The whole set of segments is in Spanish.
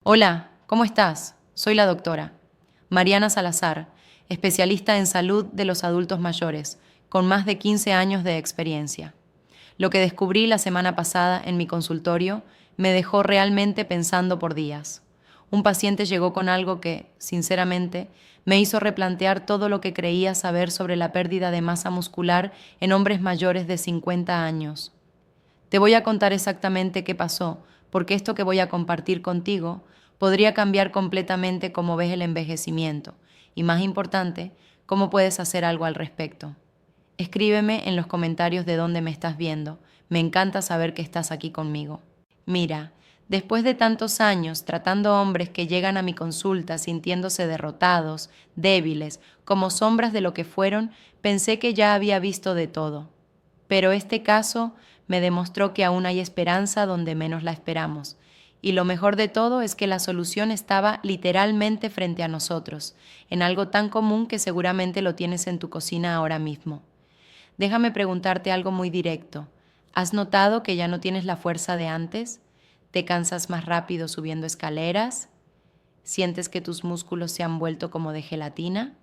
Hola, ¿cómo estás? Soy la doctora Mariana Salazar, especialista en salud de los adultos mayores, con más de 15 años de experiencia. Lo que descubrí la semana pasada en mi consultorio me dejó realmente pensando por días. Un paciente llegó con algo que, sinceramente, me hizo replantear todo lo que creía saber sobre la pérdida de masa muscular en hombres mayores de 50 años. Te voy a contar exactamente qué pasó, porque esto que voy a compartir contigo podría cambiar completamente cómo ves el envejecimiento y, más importante, cómo puedes hacer algo al respecto. Escríbeme en los comentarios de dónde me estás viendo. Me encanta saber que estás aquí conmigo. Mira, después de tantos años tratando hombres que llegan a mi consulta sintiéndose derrotados, débiles, como sombras de lo que fueron, pensé que ya había visto de todo. Pero este caso me demostró que aún hay esperanza donde menos la esperamos. Y lo mejor de todo es que la solución estaba literalmente frente a nosotros, en algo tan común que seguramente lo tienes en tu cocina ahora mismo. Déjame preguntarte algo muy directo. ¿Has notado que ya no tienes la fuerza de antes? ¿Te cansas más rápido subiendo escaleras? ¿Sientes que tus músculos se han vuelto como de gelatina?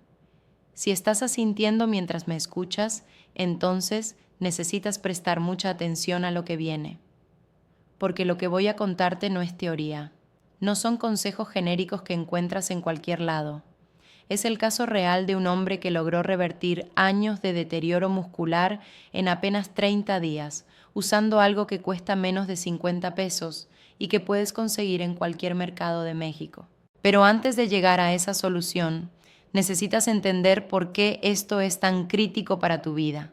Si estás asintiendo mientras me escuchas, entonces necesitas prestar mucha atención a lo que viene, porque lo que voy a contarte no es teoría, no son consejos genéricos que encuentras en cualquier lado. Es el caso real de un hombre que logró revertir años de deterioro muscular en apenas 30 días, usando algo que cuesta menos de 50 pesos y que puedes conseguir en cualquier mercado de México. Pero antes de llegar a esa solución, necesitas entender por qué esto es tan crítico para tu vida.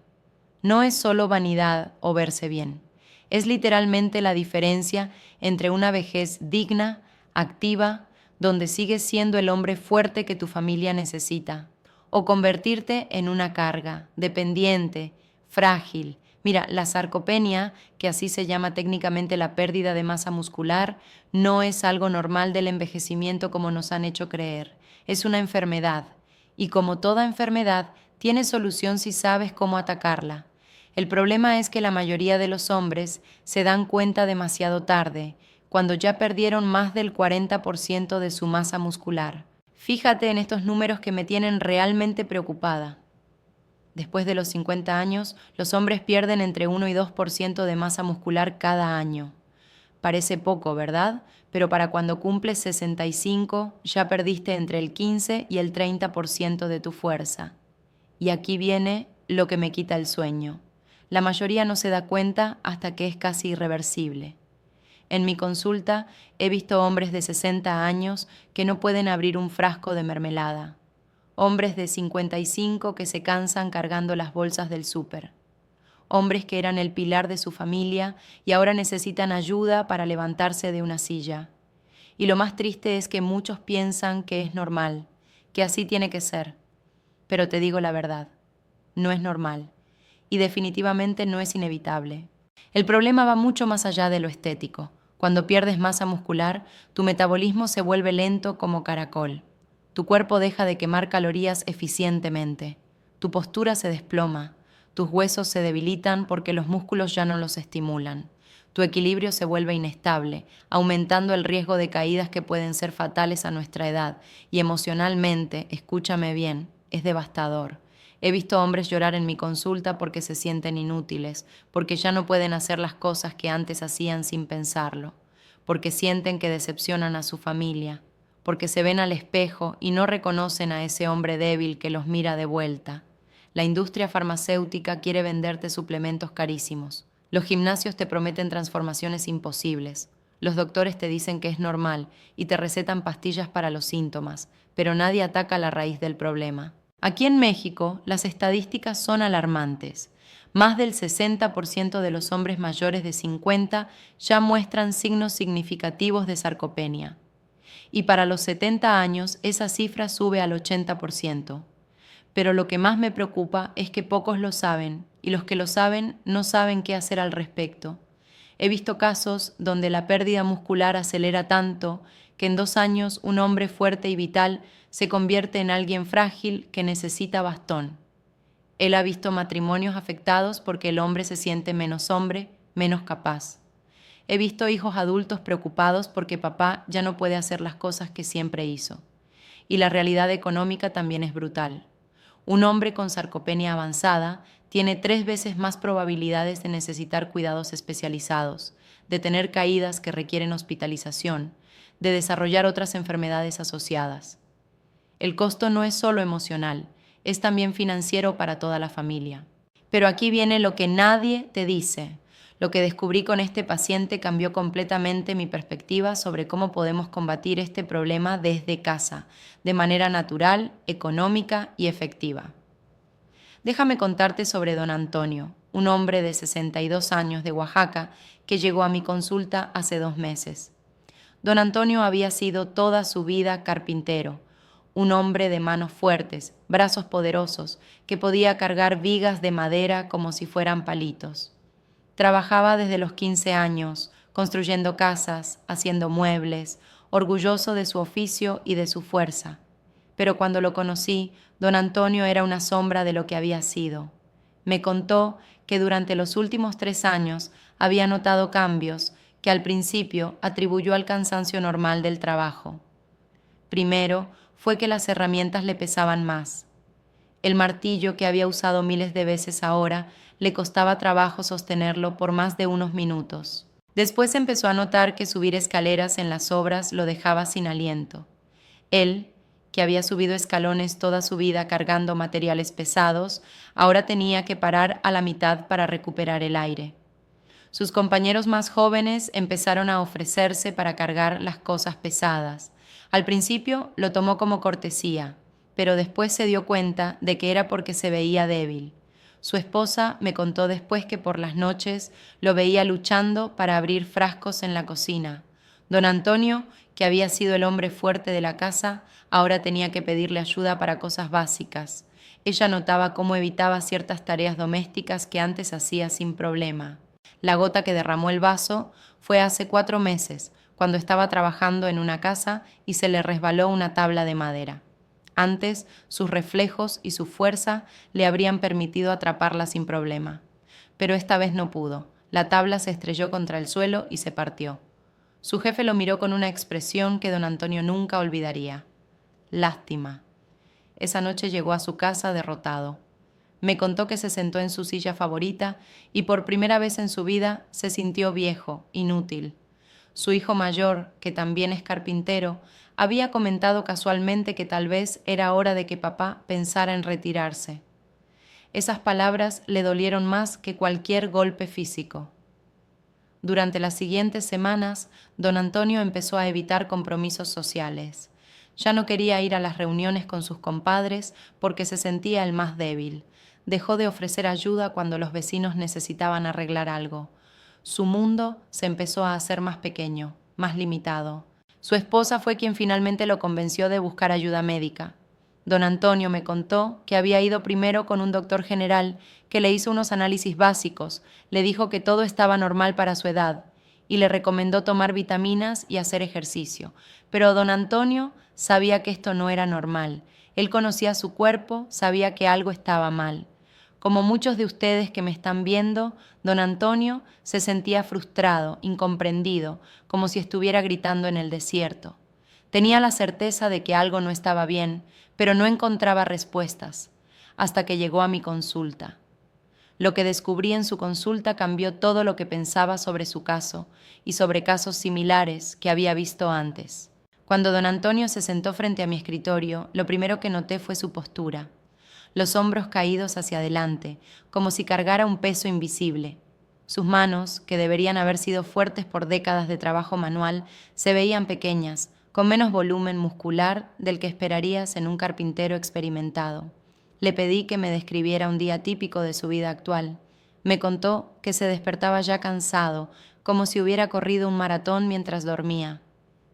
No es solo vanidad o verse bien. Es literalmente la diferencia entre una vejez digna, activa, donde sigues siendo el hombre fuerte que tu familia necesita, o convertirte en una carga, dependiente, frágil. Mira, la sarcopenia, que así se llama técnicamente la pérdida de masa muscular, no es algo normal del envejecimiento como nos han hecho creer. Es una enfermedad, y como toda enfermedad, tiene solución si sabes cómo atacarla. El problema es que la mayoría de los hombres se dan cuenta demasiado tarde, cuando ya perdieron más del 40% de su masa muscular. Fíjate en estos números que me tienen realmente preocupada. Después de los 50 años, los hombres pierden entre 1 y 2% de masa muscular cada año. Parece poco, ¿verdad? Pero para cuando cumples 65, ya perdiste entre el 15 y el 30% de tu fuerza. Y aquí viene lo que me quita el sueño. La mayoría no se da cuenta hasta que es casi irreversible. En mi consulta he visto hombres de 60 años que no pueden abrir un frasco de mermelada. Hombres de 55 que se cansan cargando las bolsas del súper. Hombres que eran el pilar de su familia y ahora necesitan ayuda para levantarse de una silla. Y lo más triste es que muchos piensan que es normal, que así tiene que ser. Pero te digo la verdad, no es normal y definitivamente no es inevitable. El problema va mucho más allá de lo estético. Cuando pierdes masa muscular, tu metabolismo se vuelve lento como caracol. Tu cuerpo deja de quemar calorías eficientemente. Tu postura se desploma. Tus huesos se debilitan porque los músculos ya no los estimulan. Tu equilibrio se vuelve inestable, aumentando el riesgo de caídas que pueden ser fatales a nuestra edad. Y emocionalmente, escúchame bien, es devastador. He visto hombres llorar en mi consulta porque se sienten inútiles, porque ya no pueden hacer las cosas que antes hacían sin pensarlo, porque sienten que decepcionan a su familia, porque se ven al espejo y no reconocen a ese hombre débil que los mira de vuelta. La industria farmacéutica quiere venderte suplementos carísimos. Los gimnasios te prometen transformaciones imposibles. Los doctores te dicen que es normal y te recetan pastillas para los síntomas, pero nadie ataca la raíz del problema. Aquí en México, las estadísticas son alarmantes. Más del 60% de los hombres mayores de 50 ya muestran signos significativos de sarcopenia. Y para los 70 años, esa cifra sube al 80%. Pero lo que más me preocupa es que pocos lo saben, y los que lo saben no saben qué hacer al respecto. He visto casos donde la pérdida muscular acelera tanto que en 2 años un hombre fuerte y vital se convierte en alguien frágil que necesita bastón. Él ha visto matrimonios afectados porque el hombre se siente menos hombre, menos capaz. He visto hijos adultos preocupados porque papá ya no puede hacer las cosas que siempre hizo. Y la realidad económica también es brutal. Un hombre con sarcopenia avanzada tiene 3 veces más probabilidades de necesitar cuidados especializados, de tener caídas que requieren hospitalización, de desarrollar otras enfermedades asociadas. El costo no es solo emocional, es también financiero para toda la familia. Pero aquí viene lo que nadie te dice. Lo que descubrí con este paciente cambió completamente mi perspectiva sobre cómo podemos combatir este problema desde casa, de manera natural, económica y efectiva. Déjame contarte sobre don Antonio, un hombre de 62 años de Oaxaca que llegó a mi consulta hace 2 meses. Don Antonio había sido toda su vida carpintero, un hombre de manos fuertes, brazos poderosos, que podía cargar vigas de madera como si fueran palitos. Trabajaba desde los 15 años, construyendo casas, haciendo muebles, orgulloso de su oficio y de su fuerza. Pero cuando lo conocí, don Antonio era una sombra de lo que había sido. Me contó que durante los últimos 3 años había notado cambios que al principio atribuyó al cansancio normal del trabajo. Primero fue que las herramientas le pesaban más. El martillo que había usado miles de veces ahora le costaba trabajo sostenerlo por más de unos minutos. Después empezó a notar que subir escaleras en las obras lo dejaba sin aliento. Él, que había subido escalones toda su vida cargando materiales pesados, ahora tenía que parar a la mitad para recuperar el aire. Sus compañeros más jóvenes empezaron a ofrecerse para cargar las cosas pesadas. Al principio lo tomó como cortesía, pero después se dio cuenta de que era porque se veía débil. Su esposa me contó después que por las noches lo veía luchando para abrir frascos en la cocina. Don Antonio, que había sido el hombre fuerte de la casa, ahora tenía que pedirle ayuda para cosas básicas. Ella notaba cómo evitaba ciertas tareas domésticas que antes hacía sin problema. La gota que derramó el vaso fue hace 4 meses, cuando estaba trabajando en una casa y se le resbaló una tabla de madera. Antes, sus reflejos y su fuerza le habrían permitido atraparla sin problema. Pero esta vez no pudo. La tabla se estrelló contra el suelo y se partió. Su jefe lo miró con una expresión que don Antonio nunca olvidaría. Lástima. Esa noche llegó a su casa derrotado. Me contó que se sentó en su silla favorita y por primera vez en su vida se sintió viejo, inútil. Su hijo mayor, que también es carpintero, había comentado casualmente que tal vez era hora de que papá pensara en retirarse. Esas palabras le dolieron más que cualquier golpe físico. Durante las siguientes semanas, don Antonio empezó a evitar compromisos sociales. Ya no quería ir a las reuniones con sus compadres porque se sentía el más débil. Dejó de ofrecer ayuda cuando los vecinos necesitaban arreglar algo. Su mundo se empezó a hacer más pequeño, más limitado. Su esposa fue quien finalmente lo convenció de buscar ayuda médica. Don Antonio me contó que había ido primero con un doctor general que le hizo unos análisis básicos, le dijo que todo estaba normal para su edad y le recomendó tomar vitaminas y hacer ejercicio. Pero don Antonio sabía que esto no era normal. Él conocía su cuerpo, sabía que algo estaba mal. Como muchos de ustedes que me están viendo, don Antonio se sentía frustrado, incomprendido, como si estuviera gritando en el desierto. Tenía la certeza de que algo no estaba bien, pero no encontraba respuestas, hasta que llegó a mi consulta. Lo que descubrí en su consulta cambió todo lo que pensaba sobre su caso y sobre casos similares que había visto antes. Cuando don Antonio se sentó frente a mi escritorio, lo primero que noté fue su postura. Los hombros caídos hacia adelante, como si cargara un peso invisible. Sus manos, que deberían haber sido fuertes por décadas de trabajo manual, se veían pequeñas, con menos volumen muscular del que esperarías en un carpintero experimentado. Le pedí que me describiera un día típico de su vida actual. Me contó que se despertaba ya cansado, como si hubiera corrido un maratón mientras dormía.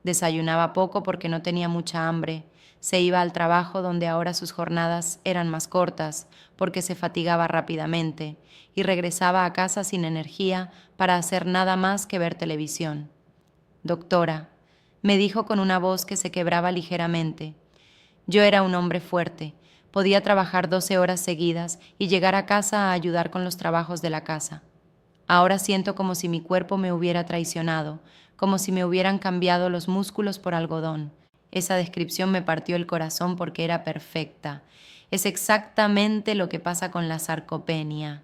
Desayunaba poco porque no tenía mucha hambre. Se iba al trabajo donde ahora sus jornadas eran más cortas porque se fatigaba rápidamente y regresaba a casa sin energía para hacer nada más que ver televisión. Doctora, me dijo con una voz que se quebraba ligeramente. Yo era un hombre fuerte, podía trabajar 12 horas seguidas y llegar a casa a ayudar con los trabajos de la casa. Ahora siento como si mi cuerpo me hubiera traicionado, como si me hubieran cambiado los músculos por algodón. Esa descripción me partió el corazón porque era perfecta. Es exactamente lo que pasa con la sarcopenia.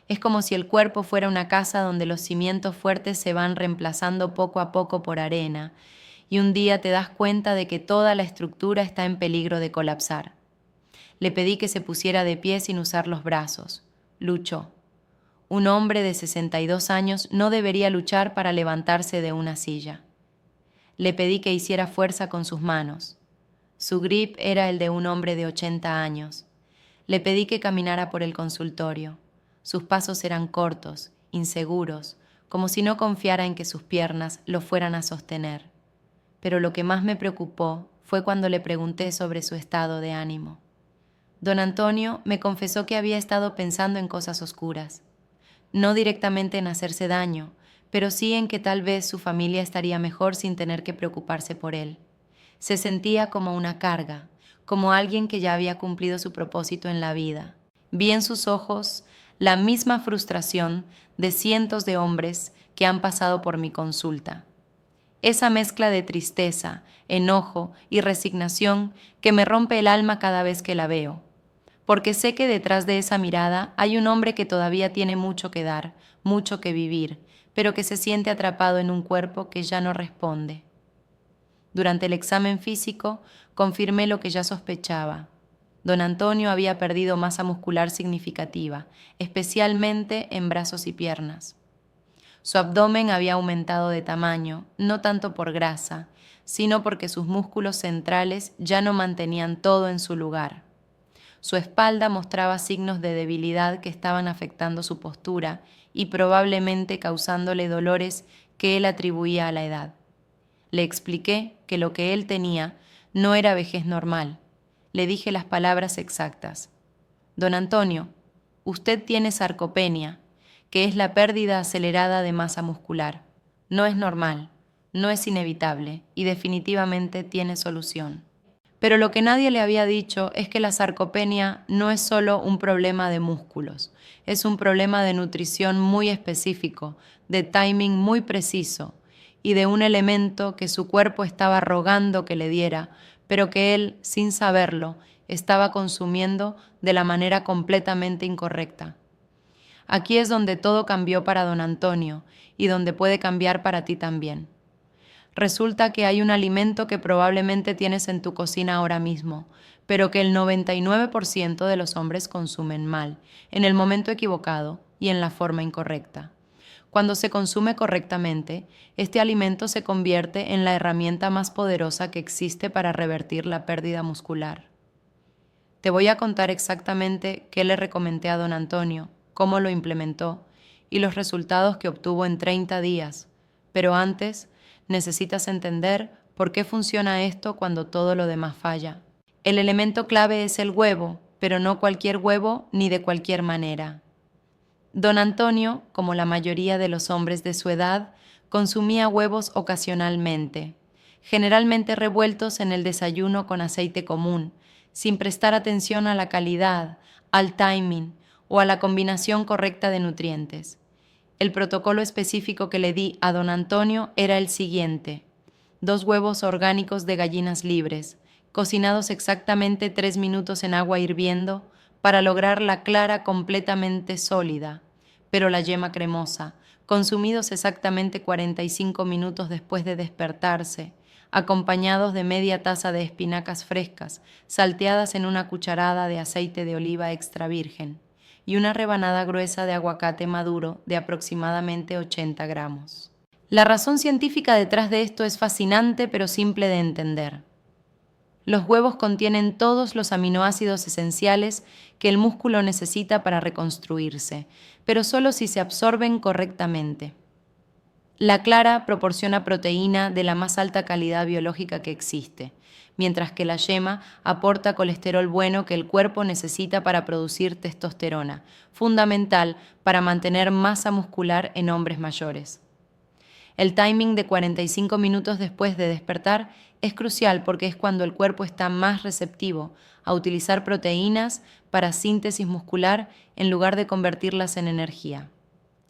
Es como si el cuerpo fuera una casa donde los cimientos fuertes se van reemplazando poco a poco por arena, y un día te das cuenta de que toda la estructura está en peligro de colapsar. Le pedí que se pusiera de pie sin usar los brazos. Luchó. Un hombre de 62 años no debería luchar para levantarse de una silla. Le pedí que hiciera fuerza con sus manos. Su grip era el de un hombre de 80 años. Le pedí que caminara por el consultorio. Sus pasos eran cortos, inseguros, como si no confiara en que sus piernas lo fueran a sostener. Pero lo que más me preocupó fue cuando le pregunté sobre su estado de ánimo. Don Antonio me confesó que había estado pensando en cosas oscuras. No directamente en hacerse daño, pero sí en que tal vez su familia estaría mejor sin tener que preocuparse por él. Se sentía como una carga, como alguien que ya había cumplido su propósito en la vida. Vi en sus ojos la misma frustración de cientos de hombres que han pasado por mi consulta. Esa mezcla de tristeza, enojo y resignación que me rompe el alma cada vez que la veo. Porque sé que detrás de esa mirada hay un hombre que todavía tiene mucho que dar, mucho que vivir, pero que se siente atrapado en un cuerpo que ya no responde. Durante el examen físico, confirmé lo que ya sospechaba. Don Antonio había perdido masa muscular significativa, especialmente en brazos y piernas. Su abdomen había aumentado de tamaño, no tanto por grasa, sino porque sus músculos centrales ya no mantenían todo en su lugar. Su espalda mostraba signos de debilidad que estaban afectando su postura y probablemente causándole dolores que él atribuía a la edad. Le expliqué que lo que él tenía no era vejez normal. Le dije las palabras exactas. Don Antonio, usted tiene sarcopenia, que es la pérdida acelerada de masa muscular. No es normal, no es inevitable y definitivamente tiene solución. Pero lo que nadie le había dicho es que la sarcopenia no es solo un problema de músculos, es un problema de nutrición muy específico, de timing muy preciso y de un elemento que su cuerpo estaba rogando que le diera, pero que él, sin saberlo, estaba consumiendo de la manera completamente incorrecta. Aquí es donde todo cambió para don Antonio y donde puede cambiar para ti también. Resulta que hay un alimento que probablemente tienes en tu cocina ahora mismo, pero que el 99% de los hombres consumen mal, en el momento equivocado y en la forma incorrecta. Cuando se consume correctamente, este alimento se convierte en la herramienta más poderosa que existe para revertir la pérdida muscular. Te voy a contar exactamente qué le recomendé a don Antonio, cómo lo implementó y los resultados que obtuvo en 30 días, pero antes necesitas entender por qué funciona esto cuando todo lo demás falla. El elemento clave es el huevo, pero no cualquier huevo ni de cualquier manera. Don Antonio, como la mayoría de los hombres de su edad, consumía huevos ocasionalmente, generalmente revueltos en el desayuno con aceite común, sin prestar atención a la calidad, al timing o a la combinación correcta de nutrientes. El protocolo específico que le di a don Antonio era el siguiente: 2 huevos orgánicos de gallinas libres, cocinados exactamente 3 minutos en agua hirviendo para lograr la clara completamente sólida, pero la yema cremosa, consumidos exactamente 45 minutos después de despertarse, acompañados de media taza de espinacas frescas, salteadas en una cucharada de aceite de oliva extra virgen, y una rebanada gruesa de aguacate maduro de aproximadamente 80 gramos. La razón científica detrás de esto es fascinante pero simple de entender. Los huevos contienen todos los aminoácidos esenciales que el músculo necesita para reconstruirse, pero solo si se absorben correctamente. La clara proporciona proteína de la más alta calidad biológica que existe, mientras que la yema aporta colesterol bueno que el cuerpo necesita para producir testosterona, fundamental para mantener masa muscular en hombres mayores. El timing de 45 minutos después de despertar es crucial porque es cuando el cuerpo está más receptivo a utilizar proteínas para síntesis muscular en lugar de convertirlas en energía.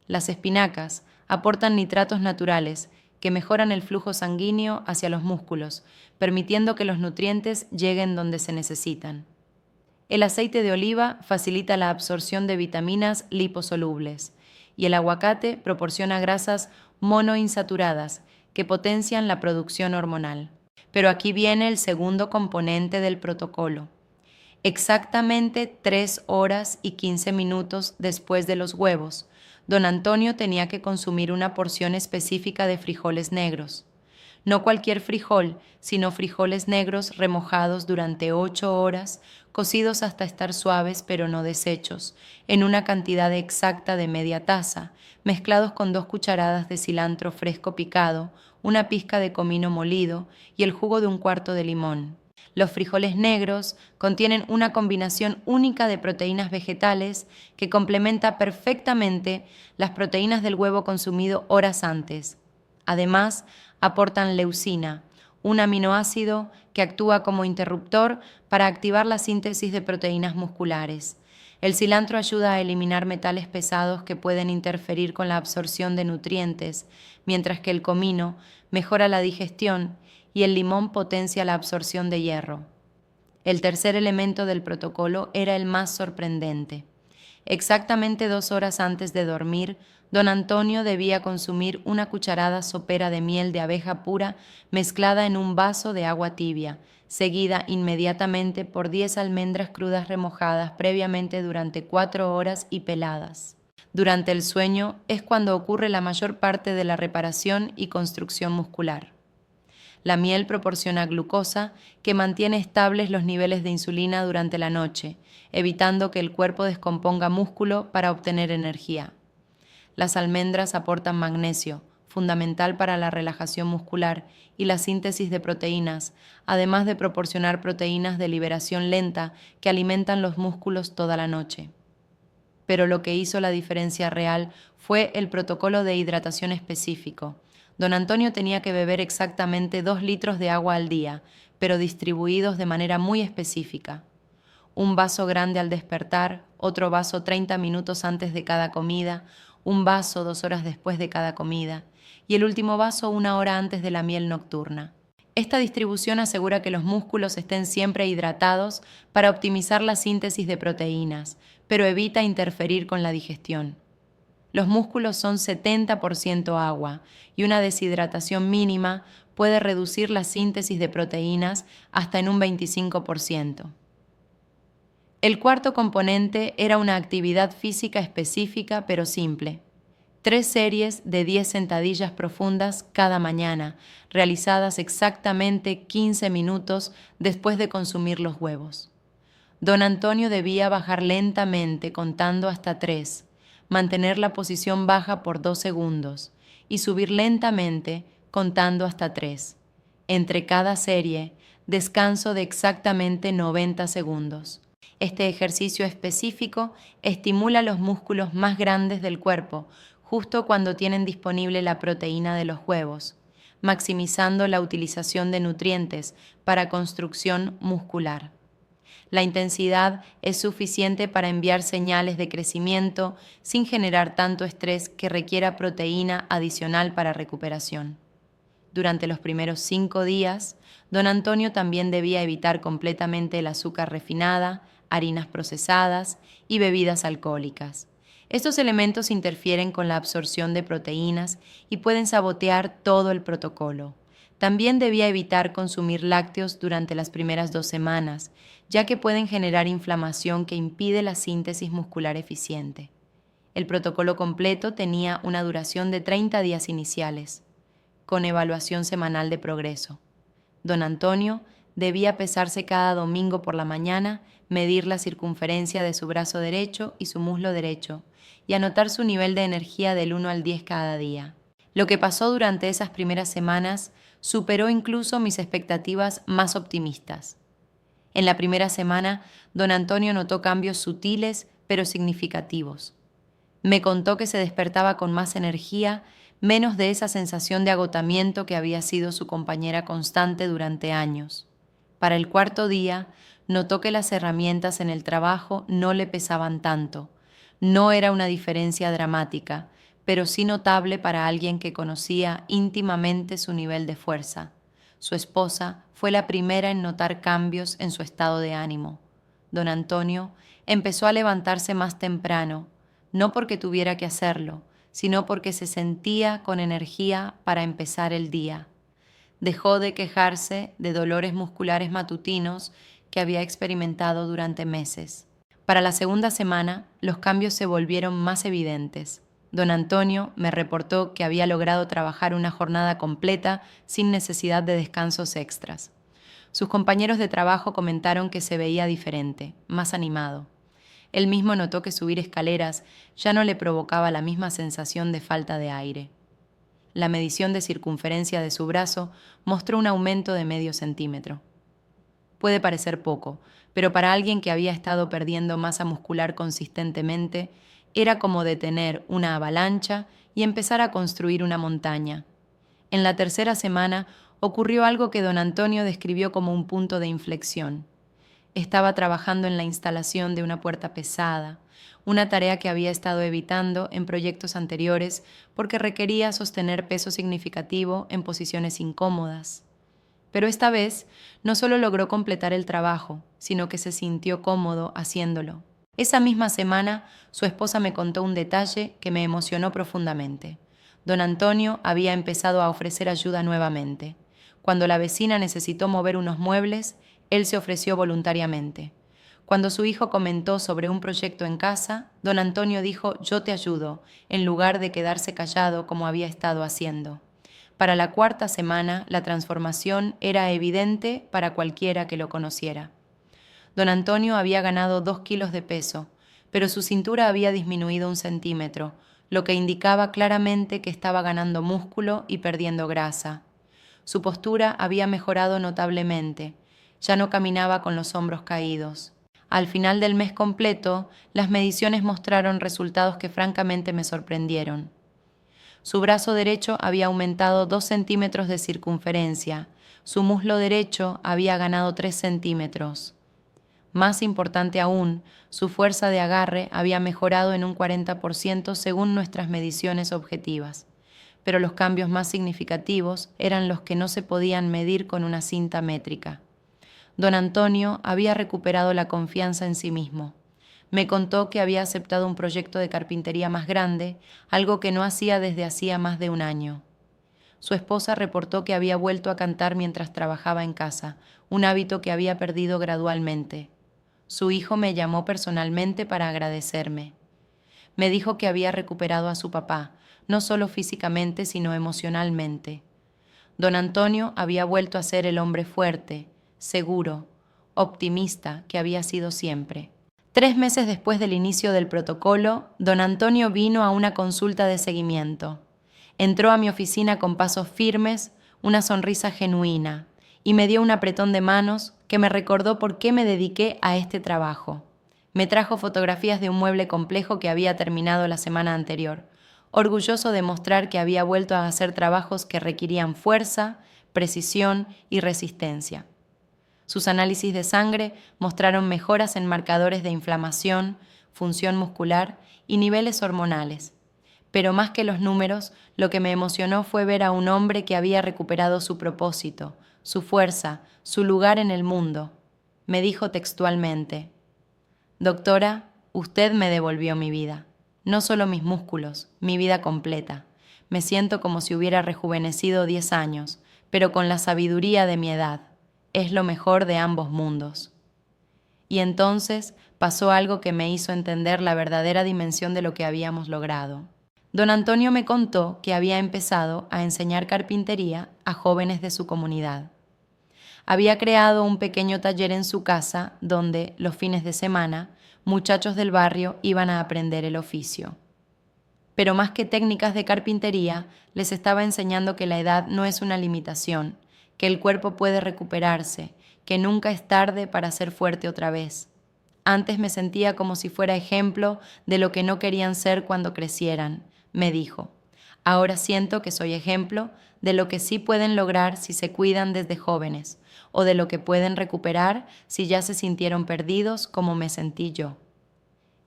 Las espinacas aportan nitratos naturales que mejoran el flujo sanguíneo hacia los músculos, permitiendo que los nutrientes lleguen donde se necesitan. El aceite de oliva facilita la absorción de vitaminas liposolubles y el aguacate proporciona grasas monoinsaturadas que potencian la producción hormonal. Pero aquí viene el segundo componente del protocolo. Exactamente 3 horas y 15 minutos después de los huevos, don Antonio tenía que consumir una porción específica de frijoles negros. No cualquier frijol, sino frijoles negros remojados durante 8 horas, cocidos hasta estar suaves pero no deshechos, en una cantidad exacta de media taza, mezclados con 2 cucharadas de cilantro fresco picado, una pizca de comino molido y el jugo de un cuarto de limón. Los frijoles negros contienen una combinación única de proteínas vegetales que complementa perfectamente las proteínas del huevo consumido horas antes. Además, aportan leucina, un aminoácido que actúa como interruptor para activar la síntesis de proteínas musculares. El cilantro ayuda a eliminar metales pesados que pueden interferir con la absorción de nutrientes, mientras que el comino mejora la digestión y el limón potencia la absorción de hierro. El tercer elemento del protocolo era el más sorprendente. Exactamente 2 horas antes de dormir, don Antonio debía consumir una cucharada sopera de miel de abeja pura mezclada en un vaso de agua tibia, seguida inmediatamente por 10 almendras crudas remojadas previamente durante 4 horas y peladas. Durante el sueño es cuando ocurre la mayor parte de la reparación y construcción muscular. La miel proporciona glucosa que mantiene estables los niveles de insulina durante la noche, evitando que el cuerpo descomponga músculo para obtener energía. Las almendras aportan magnesio, fundamental para la relajación muscular y la síntesis de proteínas, además de proporcionar proteínas de liberación lenta que alimentan los músculos toda la noche. Pero lo que hizo la diferencia real fue el protocolo de hidratación específico. Don Antonio tenía que beber exactamente 2 litros de agua al día, pero distribuidos de manera muy específica. Un vaso grande al despertar, otro vaso 30 minutos antes de cada comida, un vaso 2 horas después de cada comida, y el último vaso 1 hora antes de la miel nocturna. Esta distribución asegura que los músculos estén siempre hidratados para optimizar la síntesis de proteínas, pero evita interferir con la digestión. Los músculos son 70% agua y una deshidratación mínima puede reducir la síntesis de proteínas hasta en un 25%. El cuarto componente era una actividad física específica pero simple. 3 series de 10 sentadillas profundas cada mañana, realizadas exactamente 15 minutos después de consumir los huevos. Don Antonio debía bajar lentamente contando hasta 3, mantener la posición baja por 2 segundos y subir lentamente contando hasta 3. Entre cada serie, descanso de exactamente 90 segundos. Este ejercicio específico estimula los músculos más grandes del cuerpo justo cuando tienen disponible la proteína de los huevos, maximizando la utilización de nutrientes para construcción muscular. La intensidad es suficiente para enviar señales de crecimiento sin generar tanto estrés que requiera proteína adicional para recuperación. Durante los primeros 5 días, don Antonio también debía evitar completamente el azúcar refinada, harinas procesadas y bebidas alcohólicas. Estos elementos interfieren con la absorción de proteínas y pueden sabotear todo el protocolo. También debía evitar consumir lácteos durante las primeras 2 semanas, ya que pueden generar inflamación que impide la síntesis muscular eficiente. El protocolo completo tenía una duración de 30 días iniciales, con evaluación semanal de progreso. Don Antonio debía pesarse cada domingo por la mañana, medir la circunferencia de su brazo derecho y su muslo derecho, y anotar su nivel de energía del 1 al 10 cada día. Lo que pasó durante esas primeras semanas superó incluso mis expectativas más optimistas. En la primera semana, don Antonio notó cambios sutiles pero significativos. Me contó que se despertaba con más energía, menos de esa sensación de agotamiento que había sido su compañera constante durante años. Para el 4.º día, notó que las herramientas en el trabajo no le pesaban tanto. No era una diferencia dramática, pero sí notable para alguien que conocía íntimamente su nivel de fuerza. Su esposa fue la primera en notar cambios en su estado de ánimo. Don Antonio empezó a levantarse más temprano, no porque tuviera que hacerlo, sino porque se sentía con energía para empezar el día. Dejó de quejarse de dolores musculares matutinos que había experimentado durante meses. Para la segunda semana, los cambios se volvieron más evidentes. Don Antonio me reportó que había logrado trabajar una jornada completa sin necesidad de descansos extras. Sus compañeros de trabajo comentaron que se veía diferente, más animado. Él mismo notó que subir escaleras ya no le provocaba la misma sensación de falta de aire. La medición de circunferencia de su brazo mostró un aumento de medio centímetro. Puede parecer poco, pero para alguien que había estado perdiendo masa muscular consistentemente, era como detener una avalancha y empezar a construir una montaña. En la tercera semana ocurrió algo que don Antonio describió como un punto de inflexión. Estaba trabajando en la instalación de una puerta pesada, una tarea que había estado evitando en proyectos anteriores porque requería sostener peso significativo en posiciones incómodas. Pero esta vez no solo logró completar el trabajo, sino que se sintió cómodo haciéndolo. Esa misma semana, su esposa me contó un detalle que me emocionó profundamente. Don Antonio había empezado a ofrecer ayuda nuevamente. Cuando la vecina necesitó mover unos muebles, él se ofreció voluntariamente. Cuando su hijo comentó sobre un proyecto en casa, don Antonio dijo «yo te ayudo», en lugar de quedarse callado como había estado haciendo. Para la cuarta semana, la transformación era evidente para cualquiera que lo conociera. Don Antonio había ganado 2 kilos de peso, pero su cintura había disminuido 1 centímetro, lo que indicaba claramente que estaba ganando músculo y perdiendo grasa. Su postura había mejorado notablemente. Ya no caminaba con los hombros caídos. Al final del mes completo, las mediciones mostraron resultados que francamente me sorprendieron. Su brazo derecho había aumentado 2 centímetros de circunferencia. Su muslo derecho había ganado 3 centímetros. Más importante aún, su fuerza de agarre había mejorado en un 40% según nuestras mediciones objetivas. Pero los cambios más significativos eran los que no se podían medir con una cinta métrica. Don Antonio había recuperado la confianza en sí mismo. Me contó que había aceptado un proyecto de carpintería más grande, algo que no hacía desde hacía más de un año. Su esposa reportó que había vuelto a cantar mientras trabajaba en casa, un hábito que había perdido gradualmente. Su hijo me llamó personalmente para agradecerme. Me dijo que había recuperado a su papá, no solo físicamente, sino emocionalmente. Don Antonio había vuelto a ser el hombre fuerte, seguro, optimista que había sido siempre. 3 meses después del inicio del protocolo, don Antonio vino a una consulta de seguimiento. Entró a mi oficina con pasos firmes, una sonrisa genuina, y me dio un apretón de manos que me recordó por qué me dediqué a este trabajo. Me trajo fotografías de un mueble complejo que había terminado la semana anterior, orgulloso de mostrar que había vuelto a hacer trabajos que requerían fuerza, precisión y resistencia. Sus análisis de sangre mostraron mejoras en marcadores de inflamación, función muscular y niveles hormonales. Pero más que los números, lo que me emocionó fue ver a un hombre que había recuperado su propósito, su fuerza, su lugar en el mundo. Me dijo textualmente: «Doctora, usted me devolvió mi vida. No solo mis músculos, mi vida completa. Me siento como si hubiera rejuvenecido 10 años, pero con la sabiduría de mi edad. Es lo mejor de ambos mundos». Y entonces pasó algo que me hizo entender la verdadera dimensión de lo que habíamos logrado. Don Antonio me contó que había empezado a enseñar carpintería a jóvenes de su comunidad. Había creado un pequeño taller en su casa donde, los fines de semana, muchachos del barrio iban a aprender el oficio. Pero más que técnicas de carpintería, les estaba enseñando que la edad no es una limitación, que el cuerpo puede recuperarse, que nunca es tarde para ser fuerte otra vez. Antes me sentía como si fuera ejemplo de lo que no querían ser cuando crecieran, me dijo. Ahora siento que soy ejemplo de lo que sí pueden lograr si se cuidan desde jóvenes, o de lo que pueden recuperar si ya se sintieron perdidos como me sentí yo.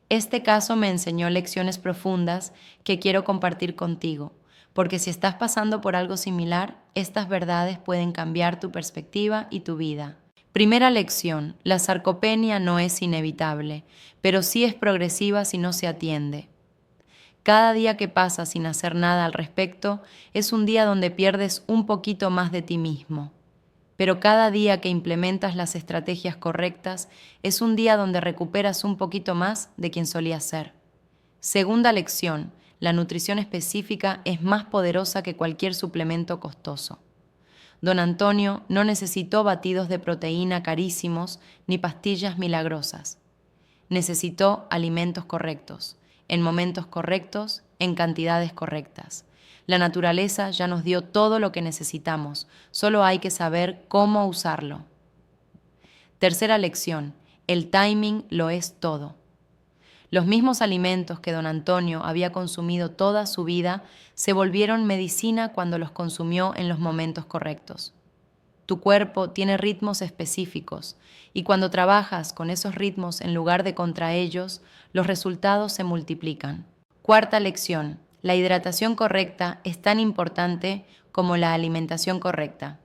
Este caso me enseñó lecciones profundas que quiero compartir contigo, porque si estás pasando por algo similar, estas verdades pueden cambiar tu perspectiva y tu vida. Primera lección: la sarcopenia no es inevitable, pero sí es progresiva si no se atiende. Cada día que pasa sin hacer nada al respecto es un día donde pierdes un poquito más de ti mismo. Pero cada día que implementas las estrategias correctas es un día donde recuperas un poquito más de quien solías ser. Segunda lección: la nutrición específica es más poderosa que cualquier suplemento costoso. Don Antonio no necesitó batidos de proteína carísimos ni pastillas milagrosas. Necesitó alimentos correctos, en momentos correctos, en cantidades correctas. La naturaleza ya nos dio todo lo que necesitamos, solo hay que saber cómo usarlo. Tercera lección: el timing lo es todo. Los mismos alimentos que don Antonio había consumido toda su vida se volvieron medicina cuando los consumió en los momentos correctos. Tu cuerpo tiene ritmos específicos y cuando trabajas con esos ritmos en lugar de contra ellos, los resultados se multiplican. Cuarta lección: la hidratación correcta es tan importante como la alimentación correcta.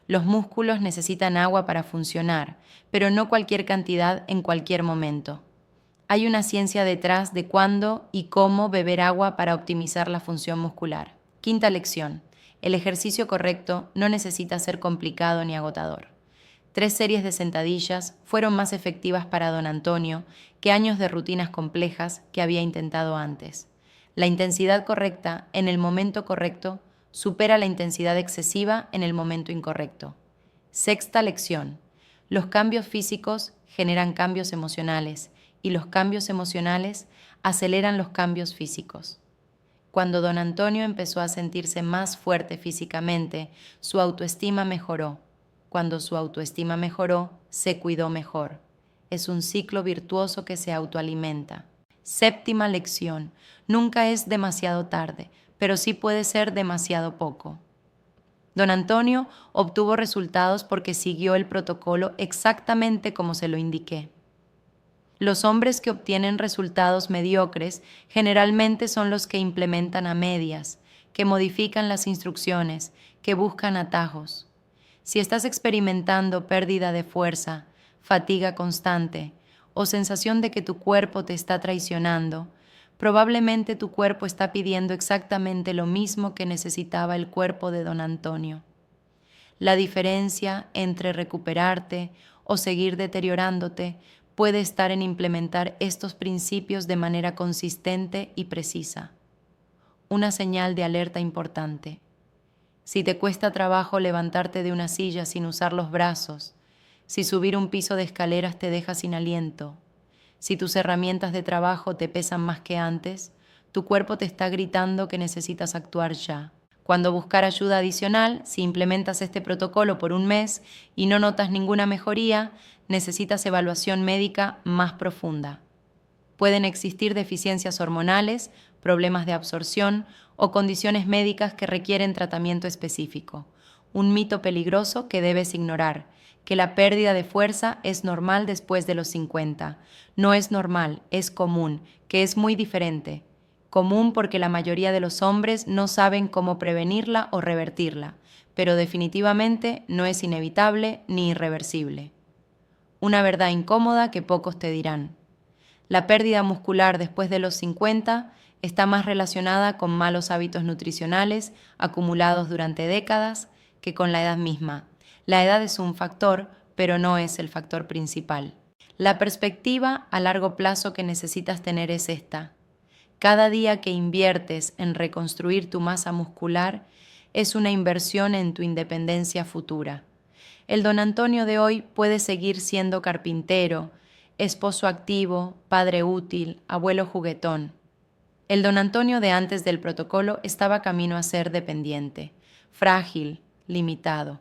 Los músculos necesitan agua para funcionar, pero no cualquier cantidad en cualquier momento. Hay una ciencia detrás de cuándo y cómo beber agua para optimizar la función muscular. Quinta lección: el ejercicio correcto no necesita ser complicado ni agotador. 3 series de sentadillas fueron más efectivas para don Antonio que años de rutinas complejas que había intentado antes. La intensidad correcta en el momento correcto supera la intensidad excesiva en el momento incorrecto. Sexta lección: los cambios físicos generan cambios emocionales y los cambios emocionales aceleran los cambios físicos. Cuando don Antonio empezó a sentirse más fuerte físicamente, su autoestima mejoró. Cuando su autoestima mejoró, se cuidó mejor. Es un ciclo virtuoso que se autoalimenta. Séptima lección: nunca es demasiado tarde, pero sí puede ser demasiado poco. Don Antonio obtuvo resultados porque siguió el protocolo exactamente como se lo indiqué. Los hombres que obtienen resultados mediocres generalmente son los que implementan a medias, que modifican las instrucciones, que buscan atajos. Si estás experimentando pérdida de fuerza, fatiga constante o sensación de que tu cuerpo te está traicionando, probablemente tu cuerpo está pidiendo exactamente lo mismo que necesitaba el cuerpo de don Antonio. La diferencia entre recuperarte o seguir deteriorándote puede estar en implementar estos principios de manera consistente y precisa. Una señal de alerta importante: si te cuesta trabajo levantarte de una silla sin usar los brazos, si subir un piso de escaleras te deja sin aliento, si tus herramientas de trabajo te pesan más que antes, tu cuerpo te está gritando que necesitas actuar ya. Cuando buscar ayuda adicional, si implementas este protocolo por un mes y no notas ninguna mejoría, necesitas evaluación médica más profunda. Pueden existir deficiencias hormonales, problemas de absorción o condiciones médicas que requieren tratamiento específico. Un mito peligroso que debes ignorar: que la pérdida de fuerza es normal después de los 50. No es normal, es común, que es muy diferente. Común porque la mayoría de los hombres no saben cómo prevenirla o revertirla, pero definitivamente no es inevitable ni irreversible. Una verdad incómoda que pocos te dirán: la pérdida muscular después de los 50 está más relacionada con malos hábitos nutricionales acumulados durante décadas que con la edad misma. La edad es un factor, pero no es el factor principal. La perspectiva a largo plazo que necesitas tener es esta: cada día que inviertes en reconstruir tu masa muscular es una inversión en tu independencia futura. El don Antonio de hoy puede seguir siendo carpintero, esposo activo, padre útil, abuelo juguetón. El don Antonio de antes del protocolo estaba camino a ser dependiente, frágil, limitado.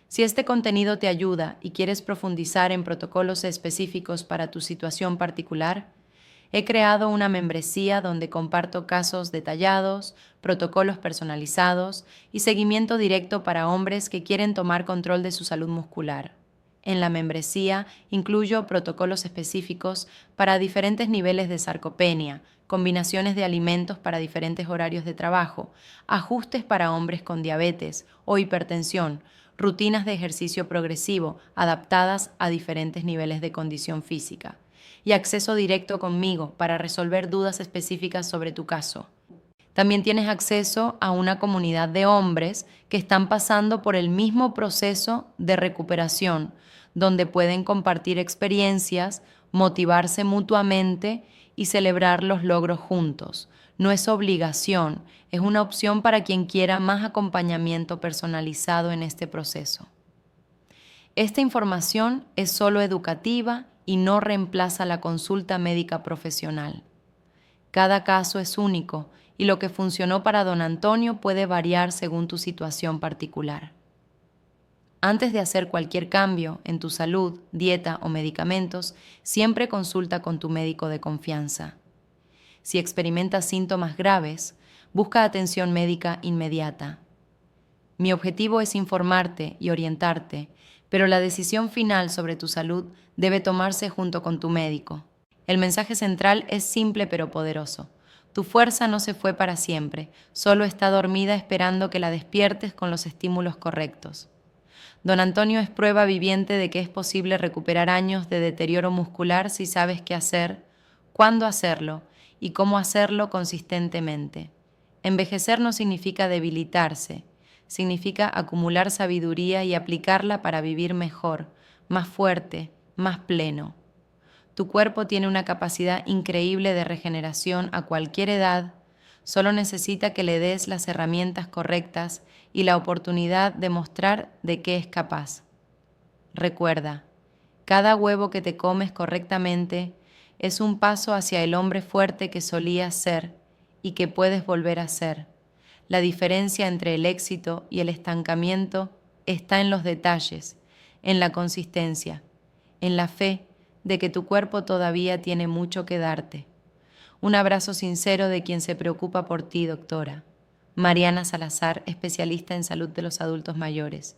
Si este contenido te ayuda y quieres profundizar en protocolos específicos para tu situación particular, he creado una membresía donde comparto casos detallados, protocolos personalizados y seguimiento directo para hombres que quieren tomar control de su salud muscular. En la membresía incluyo protocolos específicos para diferentes niveles de sarcopenia, combinaciones de alimentos para diferentes horarios de trabajo, ajustes para hombres con diabetes o hipertensión, rutinas de ejercicio progresivo adaptadas a diferentes niveles de condición física, y acceso directo conmigo para resolver dudas específicas sobre tu caso. También tienes acceso a una comunidad de hombres que están pasando por el mismo proceso de recuperación, donde pueden compartir experiencias, motivarse mutuamente y celebrar los logros juntos. No es obligación, es una opción para quien quiera más acompañamiento personalizado en este proceso. Esta información es solo educativa y no reemplaza la consulta médica profesional. Cada caso es único y lo que funcionó para don Antonio puede variar según tu situación particular. Antes de hacer cualquier cambio en tu salud, dieta o medicamentos, siempre consulta con tu médico de confianza. Si experimentas síntomas graves, busca atención médica inmediata. Mi objetivo es informarte y orientarte, pero la decisión final sobre tu salud debe tomarse junto con tu médico. El mensaje central es simple pero poderoso. Tu fuerza no se fue para siempre, solo está dormida esperando que la despiertes con los estímulos correctos. Don Antonio es prueba viviente de que es posible recuperar años de deterioro muscular si sabes qué hacer, cuándo hacerlo y cómo hacerlo consistentemente. Envejecer no significa debilitarse, significa acumular sabiduría y aplicarla para vivir mejor, más fuerte, más pleno. Tu cuerpo tiene una capacidad increíble de regeneración a cualquier edad, solo necesita que le des las herramientas correctas y la oportunidad de mostrar de qué es capaz. Recuerda, cada huevo que te comes correctamente es un paso hacia el hombre fuerte que solías ser y que puedes volver a ser. La diferencia entre el éxito y el estancamiento está en los detalles, en la consistencia, en la fe de que tu cuerpo todavía tiene mucho que darte. Un abrazo sincero de quien se preocupa por ti, doctora. Mariana Salazar, especialista en salud de los adultos mayores.